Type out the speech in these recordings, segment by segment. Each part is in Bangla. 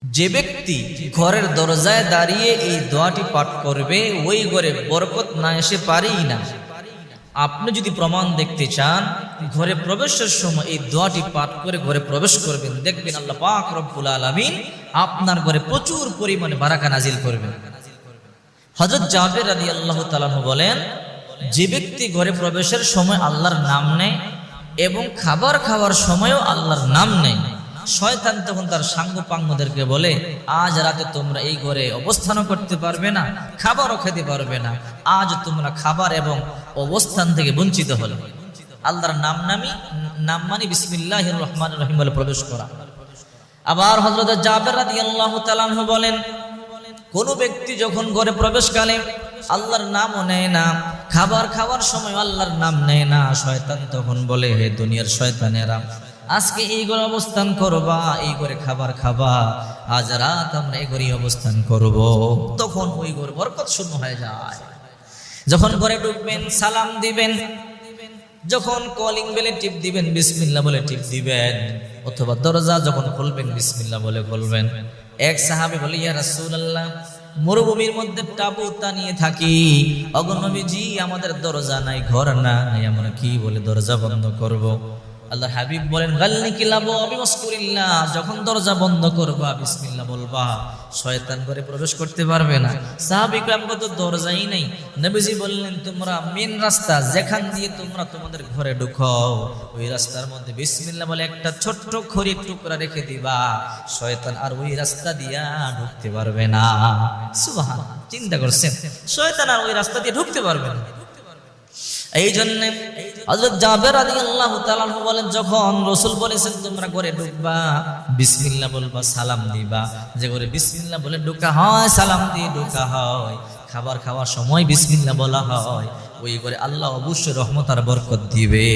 যে ব্যক্তি ঘরের দরজায় দাঁড়িয়ে এই দোয়াটি পাঠ করবে ওই ঘরে বরকত না এসে পারেই না। আপনি যদি প্রমাণ দেখতে চান, ঘরে প্রবেশের সময় এই দোয়াটি পাঠ করে ঘরে প্রবেশ করবেন, দেখবেন আল্লাহ পাক রব্বুল আলামিন আপনার ঘরে প্রচুর পরিমাণে বারাকা নাজিল করবেন। হযরত জাবের রাদিয়াল্লাহু তাআলা বলেন, যে ব্যক্তি ঘরে প্রবেশের সময় আল্লাহর নাম নেয় এবং খাবার খাওয়ার সময়ও আল্লাহর নাম নেয়, শয়তান তখন তার সাঙ্গপাঙ্গদেরকে বলে, আজ রাতে তোমরা এই ঘরে অবস্থানও করতে পারবে না, খাবারও খেতে পারবে না, আজ তোমরা খাবার এবং অবস্থান থেকে বঞ্চিত হলো। আল্লাহর নাম মানে বিসমিল্লাহির রহমানির রহিম বলে প্রবেশ করা। আবার হযরত জাবের রাদিয়াল্লাহু তাআলা বলেন, কোন ব্যক্তি যখন ঘরে প্রবেশকালে আল্লাহর নামও নেয় না, খাবার খাওয়ার সময় আল্লাহর নাম নেয় না, শয়তান তখন বলে, হে দুনিয়ার শয়তানেরা, আজকে এই ঘরে অবস্থান করবা, এই ঘরে খাবার খাবা, আজ রাত আমরা এই ঘরে অবস্থান করব। তখন ওই ঘর বরকত শূন্য হয়ে যায়। যখন ঘরে ঢুকবেন সালাম দিবেন, যখন কলিং বেলে টিপ দিবেন বিসমিল্লাহ বলে টিপ দিবেন, অথবা দরজা যখন খুলবেন বিসমিল্লাহ বলে খুলবেন। এক সাহাবী বলে, ইয়া রাসূলুল্লাহ, মরুভূমির মধ্যে তাঁবুটা নিয়ে থাকি, ওগো নবীজি আমাদের দরজা নাই, ঘর নাই, আমরা কি বলে দরজা বন্ধ করব? আল্লাহর হাবিব বলেন, গাল্লিকিলাবু বিমাসকুরিল্লাহ, যখন দরজা বন্ধ করবা বিসমিল্লাহ বলবা, শয়তান ঘরে প্রবেশ করতে পারবে না। সাহাবী کرام তো দরজাই নাই। নবীজি বললেন, তোমরা মেন রাস্তা যেখান দিয়ে তোমরা তোমাদের ঘরে ঢুকো, ওই রাস্তার মধ্যে বিসমিল্লাহ বলে একটা ছোট্ট খড়ির টুকরা রেখে দিবা, শয়তান আর ওই রাস্তা দিয়া ঢুকতে পারবে না। সুবহানাল্লাহ, চিন্তা করছেন, শয়তান আর ওই রাস্তা দিয়ে ঢুকতে পারবে না। এই জন্য হযরত জাবের রাদিয়াল্লাহু তাআলা বলেন, যখন রাসূল বলেছেন তোমরা ঘরে ঢুকবা বিসমিল্লাহ বলবা, সালাম দিবা, যে ঘরে বিসমিল্লাহ বলে ঢোকা হয়, সালাম দিয়ে ঢোকা হয়, খাবার খাওয়ার সময় বিসমিল্লাহ বলা হয়, ওই ঘরে আল্লাহ অবশ্যই রহমত আর বরকত দিবে।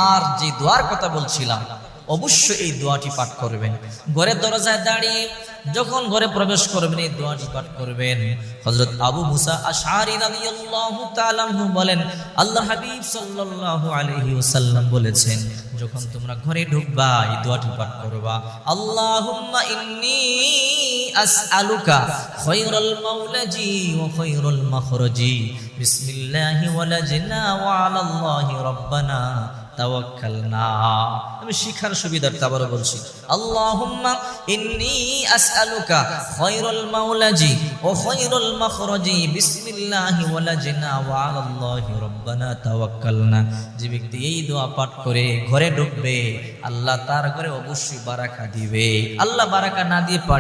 আর যে দোয়ার কথা বলছিলাম, অবশ্যই এই দোয়াটি পাঠ করবেন। ঘরের দরজায় দাঁড়িয়ে যখন ঘরে প্রবেশ করবেন এই দোয়াটি পাঠ করবেন। হযরত আবু মুসা আশআরী রাদিয়াল্লাহু তাআলা বলেন, আল্লাহর হাবিব সাল্লাল্লাহু আলাইহি ওয়াসাল্লাম বলেছেন, যখন তোমরা ঘরে ঢুকবা এই দোয়াটি পাঠ করবা, আল্লাহুম্মা ইন্নী আসআলুকা খায়রাল মাওলাজি ওয়া খায়রাল মাখরাজি, বিসমিল্লাহি ওয়ালাজনা ওয়া আলাল্লাহি রাব্বানা তাওয়াক্কালনা। আমি শিখার সুবিধার্থে আবারও বলছি, আল্লাহুম্মা ইন্নী আসআলুকা খায়রাল মাওলাজি ওয়া খায়রাল মাখরাজি, বিসমিল্লাহি ওয়ালাজনা ওয়া আলাল্লাহি রাব্বানা তাওয়াক্কালনা। যে ব্যক্তি এই দোয়া পাঠ করে ঘরে ঢুকবে, আল্লাহ তার ঘরে অবশ্যই বারাকা দিবে। আল্লাহ বারাকা না দিয়ে পারে